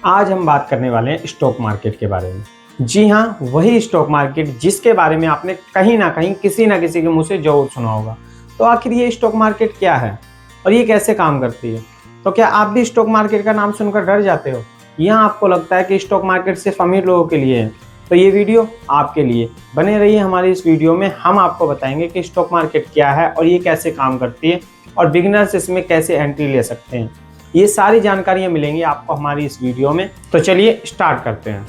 आज हम बात करने वाले हैं स्टॉक मार्केट के बारे में। जी हाँ, वही स्टॉक मार्केट जिसके बारे में आपने कहीं ना कहीं किसी ना किसी के मुंह से जरूर सुना होगा। तो आखिर ये स्टॉक मार्केट क्या है और ये कैसे काम करती है? तो क्या आप भी स्टॉक मार्केट का नाम सुनकर डर जाते हो? यहाँ आपको लगता है कि स्टॉक मार्केट सिर्फ अमीर लोगों के लिए है? तो ये वीडियो आपके लिए। बने रहिए हमारी इस वीडियो में। हम आपको बताएंगे कि स्टॉक मार्केट क्या है और ये कैसे काम करती है और बिगिनर्स इसमें कैसे एंट्री ले सकते हैं। ये सारी जानकारियां मिलेंगी आपको हमारी इस वीडियो में। तो चलिए स्टार्ट करते हैं।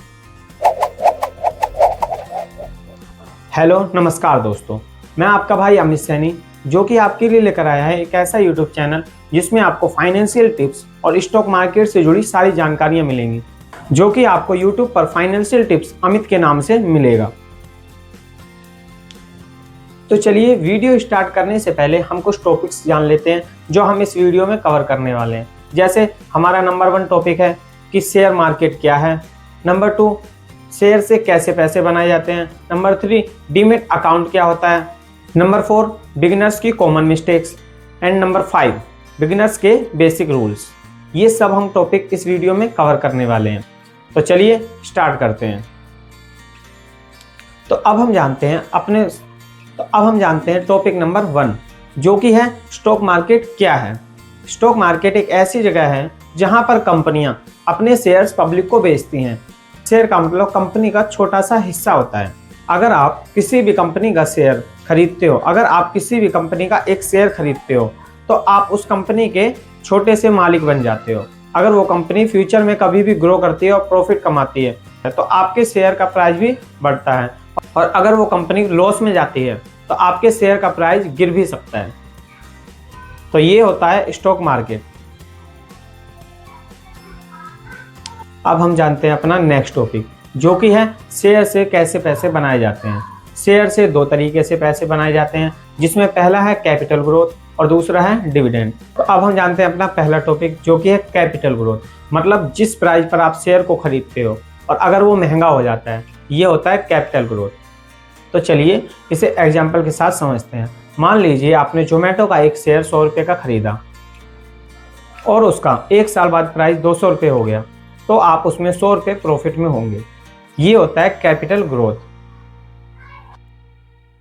हेलो नमस्कार दोस्तों, मैं आपका भाई अमित सैनी, जो कि आपके लिए लेकर आया है एक ऐसा यूट्यूब चैनल जिसमें आपको फाइनेंशियल टिप्स और स्टॉक मार्केट से जुड़ी सारी जानकारियां मिलेंगी, जो कि आपको यूट्यूब पर फाइनेंशियल टिप्स अमित के नाम से मिलेगा। तो चलिए वीडियो स्टार्ट करने से पहले हम कुछ टॉपिक्स जान लेते हैं जो हम इस वीडियो में कवर करने वाले हैं। जैसे हमारा नंबर 1 टॉपिक है कि शेयर मार्केट क्या है। नंबर 2, शेयर से कैसे पैसे बनाए जाते हैं। नंबर 3, डीमैट अकाउंट क्या होता है। नंबर 4, बिगिनर्स की common mistakes. And number 5, beginners के बेसिक रूल्स। ये सब हम टॉपिक इस वीडियो में कवर करने वाले हैं। तो चलिए स्टार्ट करते हैं। तो अब हम जानते हैं टॉपिक नंबर 1, जो कि है स्टॉक मार्केट क्या है। स्टॉक मार्केट एक ऐसी जगह है जहां पर कंपनियां अपने शेयर्स पब्लिक को बेचती हैं। शेयर का मतलब कंपनी का छोटा सा हिस्सा होता है। अगर आप किसी भी कंपनी का शेयर खरीदते हो, अगर आप किसी भी कंपनी का एक शेयर खरीदते हो, तो आप उस कंपनी के छोटे से मालिक बन जाते हो। अगर वो कंपनी फ्यूचर में कभी भी ग्रो करती है और प्रॉफिट कमाती है, तो आपके शेयर का प्राइस भी बढ़ता है। और अगर वो कंपनी लॉस में जाती है, तो आपके शेयर का प्राइस गिर भी सकता है। तो ये होता है स्टॉक मार्केट। अब हम जानते हैं अपना नेक्स्ट टॉपिक, जो कि है शेयर से कैसे पैसे बनाए जाते हैं। शेयर से 2 तरीके से पैसे बनाए जाते हैं, जिसमें पहला है कैपिटल ग्रोथ और दूसरा है डिविडेंड। तो अब हम जानते हैं अपना पहला टॉपिक, जो कि है कैपिटल ग्रोथ। मतलब जिस प्राइस पर आप शेयर को खरीदते हो और अगर वो महंगा हो जाता है, ये होता है कैपिटल ग्रोथ। तो चलिए इसे एग्जाम्पल के साथ समझते हैं। मान लीजिए आपने जोमेटो का एक शेयर 100 रुपये का खरीदा और उसका 1 साल बाद प्राइस 200 रुपये हो गया, तो आप उसमें 100 रुपये प्रॉफिट में होंगे। ये होता है कैपिटल ग्रोथ।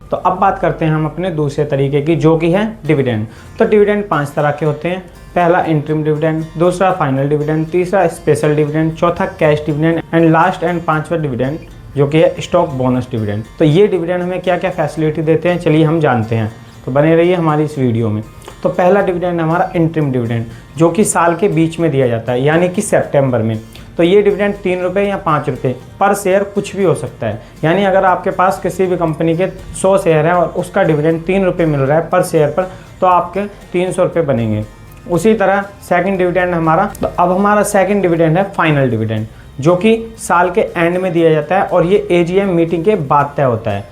तो अब बात करते हैं हम अपने दूसरे तरीके की, जो कि है डिविडेंड। तो डिविडेंड 5 तरह के होते हैं। पहला इंटरिम डिविडेंड, दूसरा फाइनल डिविडेंड, तीसरा स्पेशल डिविडेंड, चौथा cash dividend and last and 5वां डिविडेंड, जो कि है स्टॉक बोनस डिविडेंड। तो ये डिविडेंड हमें क्या क्या फैसिलिटी देते हैं, चलिए हम जानते हैं। तो बने रहिए हमारी इस वीडियो में। तो पहला डिविडेंड हमारा इंटरिम डिविडेंड, जो कि साल के बीच में दिया जाता है, यानी कि सितंबर में। तो ये डिविडेंड 3 रुपये या 5 रुपये पर शेयर कुछ भी हो सकता है। यानी अगर आपके पास किसी भी कंपनी के 100 शेयर हैं और उसका डिविडेंड 3 रुपये मिल रहा है पर शेयर पर, तो आपके 300 रुपये बनेंगे। उसी तरह सेकंड डिविडेंड हमारा, तो अब हमारा सेकंड डिविडेंड है फाइनल डिविडेंड, जो कि साल के एंड में दिया जाता है और ये एजीएम मीटिंग के बाद तय होता है।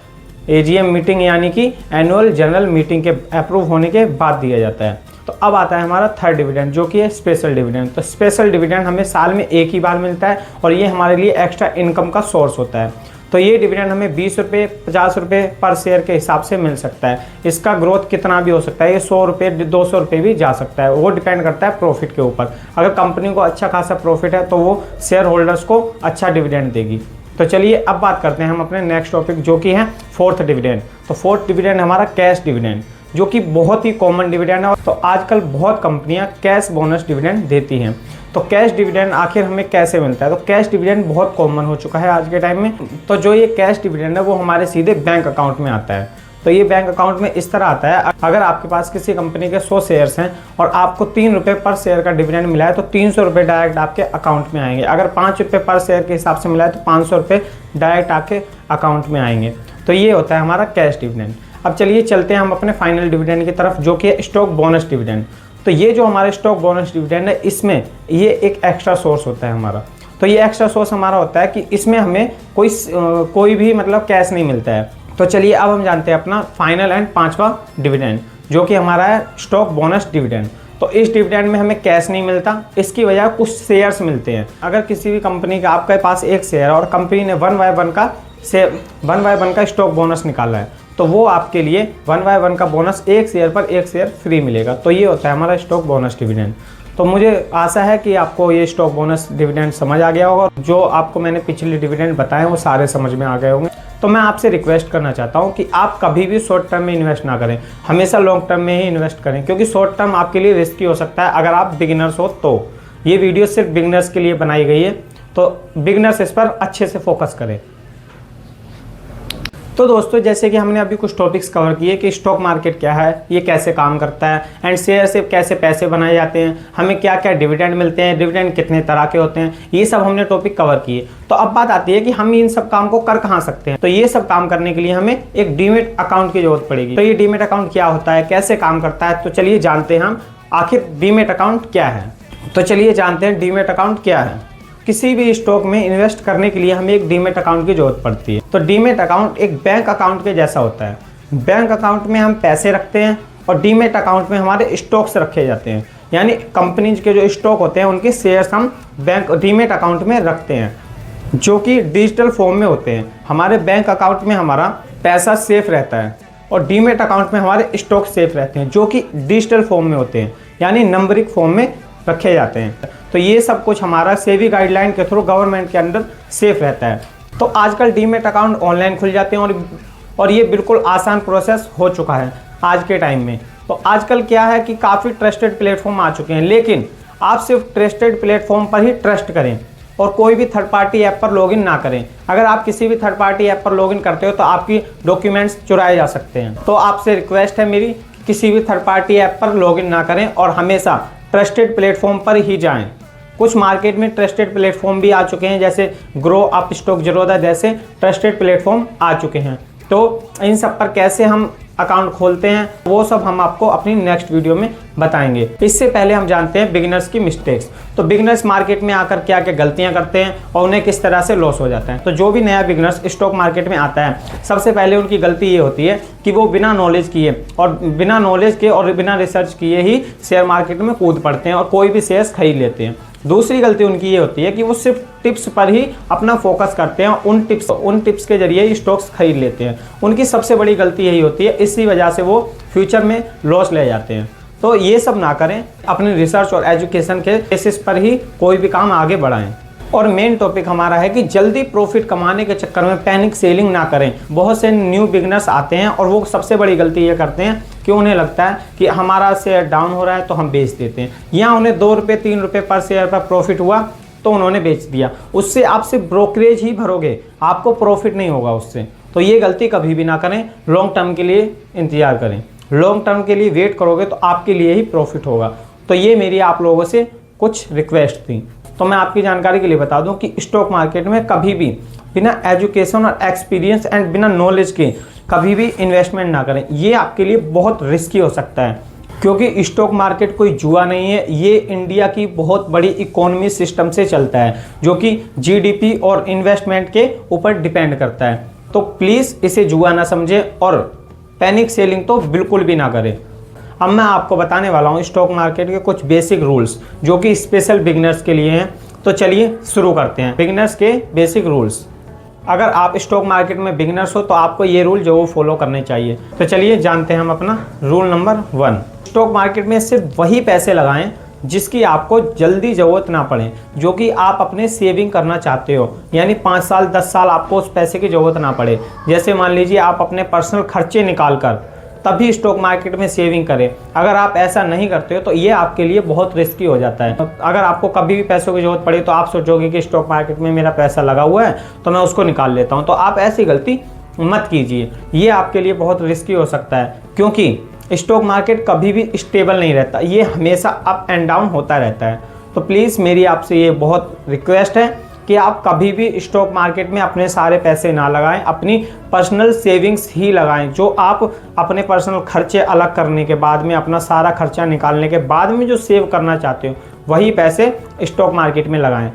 एजीएम मीटिंग यानी कि एनुअल जनरल मीटिंग के अप्रूव होने के बाद दिया जाता है। तो अब आता है हमारा थर्ड डिविडेंड, जो कि है स्पेशल डिविडेंड। तो स्पेशल डिविडेंड हमें साल में एक ही बार मिलता है और ये हमारे लिए एक्स्ट्रा इनकम का सोर्स होता है। तो ये डिविडेंड हमें 20 रुपये 50 रुपये पर शेयर के हिसाब से मिल सकता है। इसका ग्रोथ कितना भी हो सकता है, ये 100 रुपये 200 रुपये भी जा सकता है। वो डिपेंड करता है प्रॉफिट के ऊपर। अगर कंपनी को अच्छा खासा प्रॉफिट है तो वो शेयर होल्डर्स को अच्छा डिविडेंड देगी। तो चलिए अब बात करते हैं हम अपने नेक्स्ट टॉपिक, जो कि है फोर्थ डिविडेंड। तो फोर्थ डिविडेंड हमारा कैश डिविडेंड, जो कि बहुत ही कॉमन डिविडेंड है। तो आजकल बहुत कंपनियां कैश बोनस डिविडेंड देती हैं। तो कैश डिविडेंड आखिर हमें कैसे मिलता है? तो कैश डिविडेंड बहुत कॉमन हो चुका है आज के टाइम में। तो जो ये कैश डिविडेंड है वो हमारे सीधे बैंक अकाउंट में आता है। तो ये बैंक अकाउंट में इस तरह आता है, अगर आपके पास किसी कंपनी के 100 शेयर्स हैं और आपको 3 रुपये पर शेयर का डिविडेंड मिला है, तो 300 रुपये डायरेक्ट आपके अकाउंट में आएंगे। अगर 5 रुपये पर शेयर के हिसाब से मिला है तो 500 रुपये डायरेक्ट आपके अकाउंट में आएंगे। तो ये होता है हमारा कैश डिविडेंड। अब चलिए चलते हैं हम अपने फाइनल डिविडेंड की तरफ, जो कि है स्टॉक बोनस डिविडेंड। तो ये जो हमारे स्टॉक बोनस डिविडेंड है, इसमें ये एक एक्स्ट्रा सोर्स होता है हमारा। तो ये एक्स्ट्रा सोर्स हमारा होता है कि इसमें हमें कोई भी मतलब कैश नहीं मिलता है। तो चलिए अब हम जानते हैं अपना फाइनल एंड 5वां डिविडेंड, जो कि हमारा है स्टॉक बोनस डिविडेंड। तो इस डिविडेंड में हमें कैश नहीं मिलता, इसकी वजह कुछ शेयर्स मिलते हैं। अगर किसी भी कंपनी का आपके पास एक शेयर और कंपनी ने 1 बाय 1 का स्टॉक बोनस निकाला है, तो वो आपके लिए 1 बाय 1 का बोनस एक शेयर पर एक शेयर फ्री मिलेगा। तो ये होता है हमारा स्टॉक बोनस डिविडेंड। तो मुझे आशा है कि आपको ये स्टॉक बोनस डिविडेंड समझ आ गया होगा। जो आपको मैंने पिछले डिविडेंड बताए वो सारे समझ में आ गए होंगे। तो मैं आपसे रिक्वेस्ट करना चाहता हूँ कि आप कभी भी शॉर्ट टर्म में इन्वेस्ट ना करें, हमेशा लॉन्ग टर्म में ही इन्वेस्ट करें, क्योंकि शॉर्ट टर्म आपके लिए रिस्की हो सकता है अगर आप बिगिनर्स हो तो। ये वीडियो सिर्फ बिगिनर्स के लिए बनाई गई है, तो बिगिनर्स इस पर अच्छे से फोकस करें। तो दोस्तों, जैसे कि हमने अभी कुछ टॉपिक्स कवर किए कि स्टॉक मार्केट क्या है, ये कैसे काम करता है, एंड शेयर से कैसे पैसे बनाए जाते हैं, हमें क्या क्या डिविडेंड मिलते हैं, डिविडेंड कितने तरह के होते हैं, ये सब हमने टॉपिक कवर किए। तो अब बात आती है कि हम इन सब काम को कर कहाँ सकते हैं। तो ये सब काम करने के लिए हमें एक डीमैट अकाउंट की जरूरत पड़ेगी। तो ये डीमैट अकाउंट क्या होता है, कैसे काम करता है, तो चलिए जानते हैं हम आखिर डीमैट अकाउंट क्या है। तो चलिए जानते हैं डीमैट अकाउंट क्या है। किसी भी स्टॉक में इन्वेस्ट करने के लिए हमें एक डीमैट अकाउंट की जरूरत पड़ती है। तो डीमैट अकाउंट एक बैंक अकाउंट के जैसा होता है। बैंक अकाउंट में हम पैसे रखते हैं और डीमैट अकाउंट में हमारे स्टॉक्स रखे जाते हैं, यानी कंपनीज के जो स्टॉक होते हैं उनके शेयर्स हम बैंक डीमैट अकाउंट में रखते हैं, जो कि डिजिटल फॉर्म में होते हैं। हमारे बैंक अकाउंट में हमारा पैसा सेफ रहता है और डीमैट अकाउंट में हमारे स्टॉक सेफ रहते हैं, जो कि डिजिटल फॉर्म में होते हैं, यानी नंबरिक फॉर्म में रखे जाते हैं। तो ये सब कुछ हमारा सेबी गाइडलाइन के थ्रू गवर्नमेंट के अंदर सेफ रहता है। तो आजकल डीमैट अकाउंट ऑनलाइन खुल जाते हैं और ये बिल्कुल आसान प्रोसेस हो चुका है आज के टाइम में। तो आजकल क्या है कि काफ़ी ट्रस्टेड प्लेटफॉर्म आ चुके हैं, लेकिन आप सिर्फ ट्रस्टेड प्लेटफॉर्म पर ही ट्रस्ट करें और कोई भी थर्ड पार्टी ऐप पर लॉगिन ना करें। अगर आप किसी भी थर्ड पार्टी ऐप पर लॉगिन करते हो तो आपकी डॉक्यूमेंट्स चुराए जा सकते हैं। तो आपसे रिक्वेस्ट है मेरी कि किसी भी थर्ड पार्टी ऐप पर लॉगिन ना करें और हमेशा ट्रस्टेड प्लेटफॉर्म पर ही जाएं। कुछ मार्केट में ट्रस्टेड प्लेटफॉर्म भी आ चुके हैं, जैसे ग्रो अप स्टॉक ज़ीरोधा जैसे ट्रस्टेड प्लेटफॉर्म आ चुके हैं। तो इन सब पर कैसे हम अकाउंट खोलते हैं वो सब हम आपको अपनी नेक्स्ट वीडियो में बताएंगे। इससे पहले हम जानते हैं बिगिनर्स की मिस्टेक्स। तो बिगिनर्स मार्केट में आकर क्या क्या गलतियां करते हैं और उन्हें किस तरह से लॉस हो जाता है। तो जो भी नया बिगिनर्स स्टॉक मार्केट में आता है, सबसे पहले उनकी गलती ये होती है कि वो बिना नॉलेज किए और बिना नॉलेज के और बिना रिसर्च किए ही शेयर मार्केट में कूद पड़ते हैं और कोई भी शेयर्स खरीद लेते हैं। दूसरी गलती उनकी ये होती है कि वो सिर्फ टिप्स पर ही अपना फोकस करते हैं और उन टिप्स के जरिए ही स्टॉक्स खरीद लेते हैं। उनकी सबसे बड़ी गलती यही होती है, इसी वजह से वो फ्यूचर में लॉस ले जाते हैं। तो ये सब ना करें, अपनी रिसर्च और एजुकेशन के बेसिस पर ही कोई भी काम आगे बढ़ाएं। और मेन टॉपिक हमारा है कि जल्दी प्रॉफिट कमाने के चक्कर में पैनिक सेलिंग ना करें। बहुत से न्यू बिगिनर्स आते हैं और वो सबसे बड़ी गलती ये करते हैं कि उन्हें लगता है कि हमारा शेयर डाउन हो रहा है तो हम बेच देते हैं, या उन्हें 2 रुपये 3 रुपये पर शेयर पर प्रॉफिट हुआ तो उन्होंने बेच दिया। उससे आप सिर्फ ब्रोकरेज ही भरोगे, आपको प्रॉफिट नहीं होगा उससे। तो ये गलती कभी भी ना करें। लॉन्ग टर्म के लिए इंतजार करें, लॉन्ग टर्म के लिए वेट करोगे तो आपके लिए ही प्रॉफिट होगा। तो ये मेरी आप लोगों से कुछ रिक्वेस्ट थी। तो मैं आपकी जानकारी के लिए बता दूं कि स्टॉक मार्केट में कभी भी बिना एजुकेशन और एक्सपीरियंस एंड बिना नॉलेज के कभी भी इन्वेस्टमेंट ना करें। ये आपके लिए बहुत रिस्की हो सकता है, क्योंकि स्टॉक मार्केट कोई जुआ नहीं है। ये इंडिया की बहुत बड़ी इकोनॉमी सिस्टम से चलता है, जो कि जीडीपी और इन्वेस्टमेंट के ऊपर डिपेंड करता है। तो प्लीज़ इसे जुआ ना समझें और पैनिक सेलिंग तो बिल्कुल भी ना करें। अब मैं आपको बताने वाला हूँ स्टॉक मार्केट के कुछ बेसिक रूल्स, जो कि स्पेशल बिगिनर्स के लिए हैं। तो चलिए शुरू करते हैं बिगिनर्स के बेसिक रूल्स। अगर आप स्टॉक मार्केट में बिगिनर्स हो तो आपको ये रूल जो फॉलो करने चाहिए। तो चलिए जानते हैं हम अपना रूल नंबर 1। स्टॉक मार्केट में सिर्फ वही पैसे लगाएं जिसकी आपको जल्दी ज़रूरत ना पड़े, जो कि आप अपने सेविंग करना चाहते हो, यानी 5 साल 10 साल आपको उस पैसे की ज़रूरत ना पड़े। जैसे मान लीजिए आप अपने पर्सनल खर्चे निकाल कर तभी स्टॉक मार्केट में सेविंग करें। अगर आप ऐसा नहीं करते हो तो ये आपके लिए बहुत रिस्की हो जाता है। अगर आपको कभी भी पैसों की जरूरत पड़े तो आप सोचोगे कि स्टॉक मार्केट में मेरा पैसा लगा हुआ है तो मैं उसको निकाल लेता हूँ। तो आप ऐसी गलती मत कीजिए, ये आपके लिए बहुत रिस्की हो सकता है, क्योंकि स्टॉक मार्केट कभी भी स्टेबल नहीं रहता, ये हमेशा अप एंड डाउन होता रहता है। तो प्लीज़ मेरी आपसे ये बहुत रिक्वेस्ट है कि आप कभी भी स्टॉक मार्केट में अपने सारे पैसे ना लगाएं, अपनी पर्सनल सेविंग्स ही लगाएं। जो आप अपने पर्सनल खर्चे अलग करने के बाद में, अपना सारा खर्चा निकालने के बाद में जो सेव करना चाहते हो, वही पैसे स्टॉक मार्केट में लगाएं।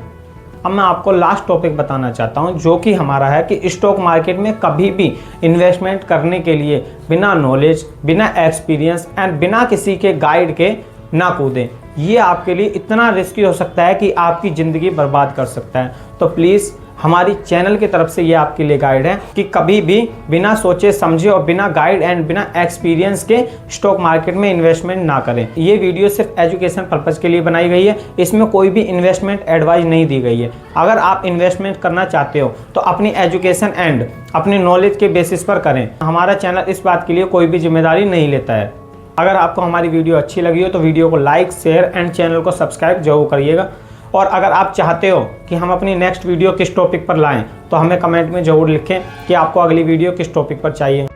अब मैं आपको लास्ट टॉपिक बताना चाहता हूं, जो कि हमारा है कि स्टॉक मार्केट में कभी भी इन्वेस्टमेंट करने के लिए बिना नॉलेज, बिना एक्सपीरियंस एंड बिना किसी के गाइड के ना कूदें। ये आपके लिए इतना रिस्की हो सकता है कि आपकी ज़िंदगी बर्बाद कर सकता है। तो प्लीज़ हमारी चैनल की तरफ से ये आपके लिए गाइड है कि कभी भी बिना सोचे समझे और बिना गाइड एंड बिना एक्सपीरियंस के स्टॉक मार्केट में इन्वेस्टमेंट ना करें। ये वीडियो सिर्फ एजुकेशन पर्पज़ के लिए बनाई गई है, इसमें कोई भी इन्वेस्टमेंट एडवाइस नहीं दी गई है। अगर आप इन्वेस्टमेंट करना चाहते हो तो अपनी एजुकेशन एंड अपनी नॉलेज के बेसिस पर करें। हमारा चैनल इस बात के लिए कोई भी जिम्मेदारी नहीं लेता है। अगर आपको हमारी वीडियो अच्छी लगी हो तो वीडियो को लाइक, शेयर एंड चैनल को सब्सक्राइब जरूर करिएगा। और अगर आप चाहते हो कि हम अपनी नेक्स्ट वीडियो किस टॉपिक पर लाएं तो हमें कमेंट में ज़रूर लिखें कि आपको अगली वीडियो किस टॉपिक पर चाहिए।